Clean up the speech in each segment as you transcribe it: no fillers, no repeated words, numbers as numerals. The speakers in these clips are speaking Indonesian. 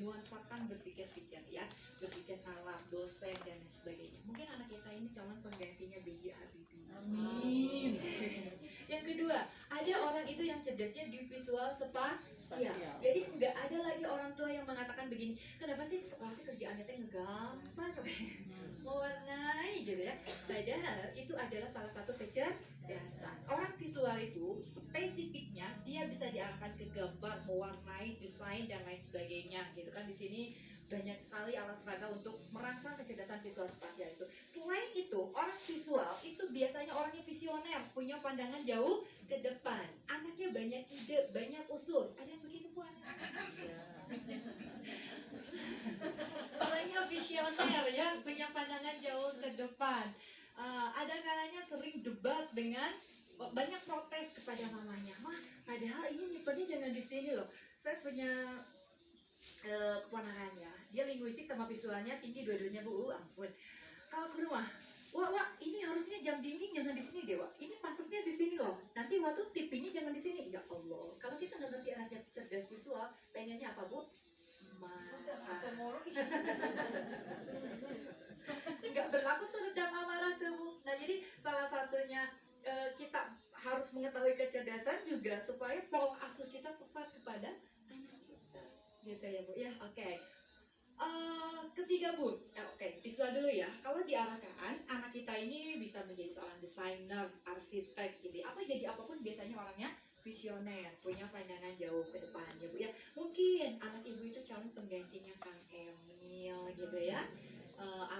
menuasakan berpikir-pikir ya, berpikir alat, dosen dan lain sebagainya. Mungkin anak kita ini calon penggantinya B.J. Habibie. Amin. Yang kedua, ada orang itu yang cerdasnya di visual spasial. Jadi nggak ada lagi orang tua yang mengatakan begini, kenapa sih sekolah kerjaannya teh ngegambar, mewarnai gitu ya. Padahal itu adalah salah satu kecerdasan. Orang visual itu spesifiknya dia bisa diarahkan ke gambar, mewarnai, desain dan lain sebagainya gitu kan. Di sini banyak sekali alat peraga untuk merangsang kecerdasan visual spasial itu. Selain itu, orang visual itu biasanya orangnya visioner, punya pandangan jauh ke depan. Anaknya banyak ide, banyak usul. Ada yang begitu Bu anak? Orangnya visioner ya, punya pandangan jauh ke depan. Ada kalanya sering debat dengan banyak protes kepada mamanya. Mah, padahal ini nyimpennya jangan di sini loh. Saya punya keponakannya, dia linguistik sama visualnya tinggi dua-duanya Bu, ampun. Kalau ke rumah, wah, ini harusnya jam dinding jangan di sini deh, Wak. Ini pantasnya di sini loh. Nanti waktu tipinya jangan di sini. Ya Allah, kalau kita nggak ngerti anaknya cerdas visual, pengennya apa Bu? Marah. Nggak berlaku tuh redam amarah tuh Bu. Nah jadi salah satunya kita harus mengetahui kecerdasan juga supaya pola asuh kita tepat kepada anak kita. Gitu ya Bu ya, oke. Ketiga Bu, oke, visual dulu ya. Kalau diarahkan, anak kita ini bisa menjadi seorang desainer, arsitek gitu. Apa jadi apapun biasanya orangnya visioner, punya pandangan jauh ke depan ya Bu ya. Mungkin anak ibu itu calon penggantinya Kang Emil gitu ya.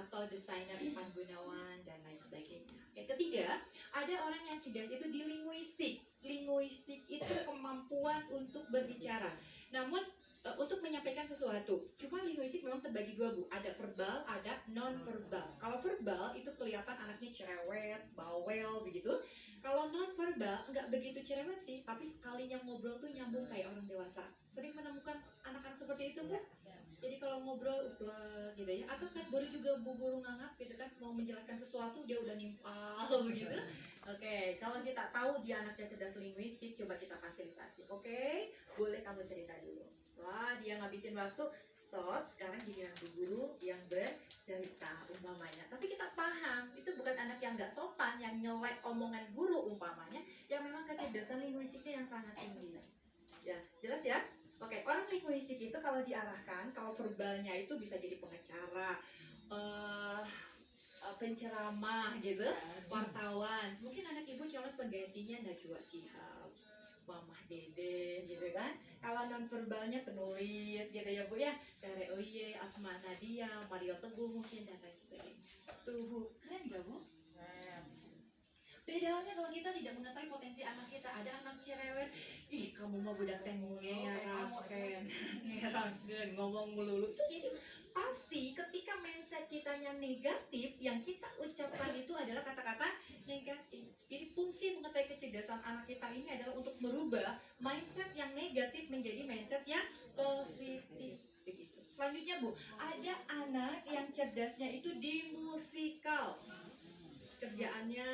Atau desainer Ivan Gunawan dan lain sebagainya. Ketiga, ada orang yang cerdas itu di linguistik. Linguistik itu kemampuan untuk berbicara. Namun untuk menyampaikan sesuatu. Cuma linguistik memang terbagi dua Bu. Ada verbal, ada non verbal. Kalau verbal itu kelihatan anaknya cerewet, bawel begitu. Kalau non verbal nggak begitu cerewet sih, tapi sekalinya ngobrol tuh nyambung kayak orang dewasa. Sering menemukan anak-anak seperti itu Bu. Jadi kalau ngobrol uslek gitu ya, atau kan baru juga bu guru ngangap gitu kan, mau menjelaskan sesuatu dia udah nimpal begitu. Oke, kalau kita tahu dia anaknya cerdas linguistik, coba kita fasilitasi. Oke, boleh kamu cerita dulu. Wah, dia ngabisin waktu, stop. Sekarang giliran bu guru yang bercerita umpamanya. Tapi kita paham, itu bukan anak yang nggak sopan, yang nyelek omongan guru umpamanya, yang memang kecerdasan linguistiknya yang sangat tinggi. Ya, jelas ya? Oke, orang linguistik itu kalau diarahkan, kalau verbalnya itu bisa jadi pengacara, penceramah gitu, wartawan. Mungkin anak ibu calon penggantinya Najwa Shihab, Mamah Dede gitu kan. Kalau non verbalnya penulis gitu ya Bu ya, Tere Oye, Asma Nadia, Mario Teguh mungkin dan lain sebagainya. Tuh, keren gak Bu? Beda halnya kalau kita tidak mengetahui potensi anak kita. Ada anak cerewet, ih kamu mau budak tengnya ngeragen, ngomong melulu. Jadi pasti ketika mindset kitanya negatif, yang kita ucapkan itu adalah kata-kata negatif. Jadi fungsi mengetahui kecerdasan anak kita ini adalah untuk merubah mindset yang negatif menjadi mindset yang positif. Begitu. Selanjutnya Bu, ada anak yang cerdasnya itu di musikal. Kerjaannya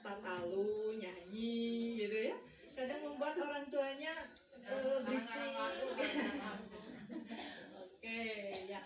tatalu, nyanyi gitu ya. Kadang membuat orang tuanya berisik. Oke, ya.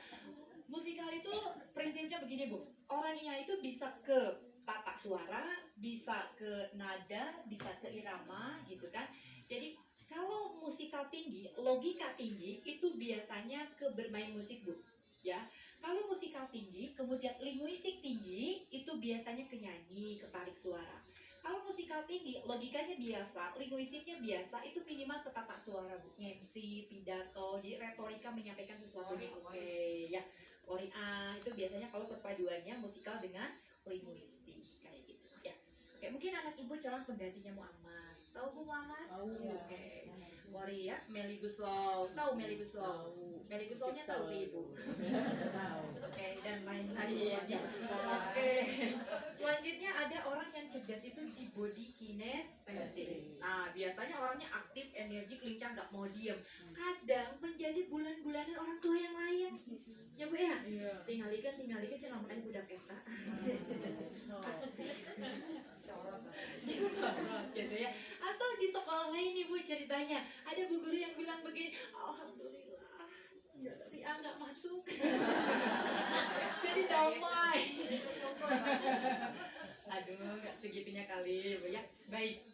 Musikal itu prinsipnya begini Bu. Orangnya itu bisa ke tata suara, bisa ke nada, bisa ke irama gitu kan. Jadi kalau musikal tinggi, logika tinggi itu biasanya ke bermain musik Bu. Ya, kalau musikal tinggi, kemudian linguistik tinggi, itu biasanya ke nyanyi, ke tarik suara. Kalau musikal tinggi, logikanya biasa, linguistiknya biasa, itu minimal ke tata suara, Bu. MC, pidato, jadi retorika menyampaikan sesuatu yang oke, ya. Korea itu biasanya kalau perpaduannya musikal dengan linguistik, kayak gitu, ya. Oke, mungkin anak ibu calon penggantinya Muhammad. Tahu Bu Muhammad? Tahu. Oke. Mori ya, Melly Guslow. Tahu Melly Guslow? Melly Guslownya tahu Ibu. Tahu. Oke, dan lain-lain. Oke. Selanjutnya ada orang yang cerdas itu di body kinestetik. Nah, biasanya orangnya aktif, energik, lincah, nggak mau diem. Kadang menjadi bulan-bulanan orang tua yang lain. Ya Bu ya? Tinggalikan jangan makan budak eta. Disorot gitu ya. Atau di sekolah lain nih Bu ceritanya, ada bu guru yang bilang begini, alhamdulillah si A nggak masuk. Jadi damai. Aduh, nggak segitunya kali Bu ya. Baik.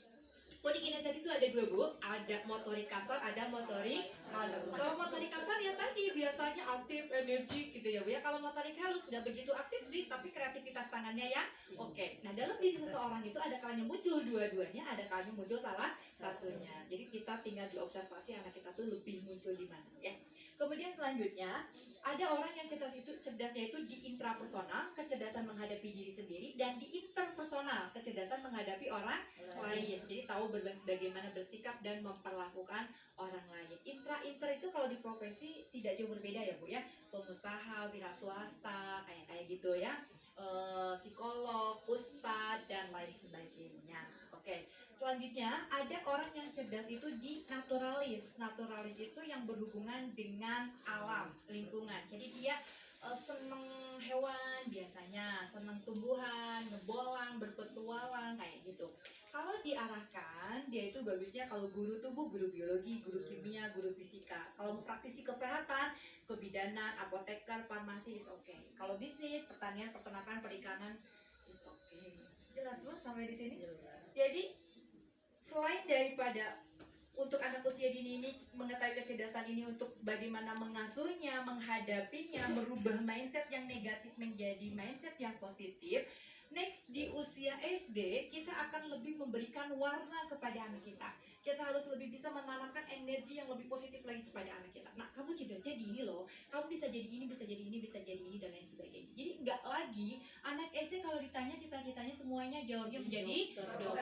Kode kinestetik itu ada dua Bu, ada motorik kasar, ada motorik halus. Kalau motorik kasar ya tadi biasanya aktif, energi gitu ya Bu ya. Kalau motorik halus nggak begitu aktif sih, tapi kreativitas tangannya ya oke. Nah dalam diri seseorang itu ada kalanya muncul dua-duanya, ada kalanya muncul salah satunya. Jadi kita tinggal diobservasi anak kita tuh lebih muncul di mana ya. Kemudian selanjutnya ada orang yang cerdasnya itu di intrapersonal, kecerdasan menghadapi diri sendiri, dan di interpersonal, kecerdasan menghadapi orang lain. Jadi tahu bagaimana bersikap dan memperlakukan orang lain. Inter itu kalau di profesi tidak jauh berbeda ya Bu ya. Pengusaha, wira swasta, kayak gitu ya. Psikolog, ustadz dan lain sebagainya. Oke. Selanjutnya ada orang yang cerdas itu di naturalis. Naturalis itu yang berhubungan dengan alam, lingkungan. Jadi dia seneng hewan biasanya, seneng tumbuhan, ngebolang, berpetualang kayak gitu. Kalau diarahkan, dia itu bagusnya kalau guru tubuh, guru biologi, guru kimia, guru fisika. Kalau mau praktisi kesehatan, kebidanan, apoteker, farmasi is okay. Kalau bisnis, pertanian, peternakan, perikanan is okay. Jelas Bu sampai di sini? Jadi selain daripada untuk anak usia dini ini mengetahui kecerdasan ini untuk bagaimana mengasuhnya, menghadapinya, merubah mindset yang negatif menjadi mindset yang positif. Next di usia SD kita akan lebih memberikan warna kepada anak kita. Kita harus lebih bisa menanamkan energi yang lebih positif lagi kepada anak kita. Nah, kamu cerdas jadi ini loh, kamu bisa jadi ini, bisa jadi ini, bisa jadi ini dan lain sebagainya. Jadi nggak lagi anak SD kalau ditanya cita-citanya semuanya jawabnya menjadi dokter.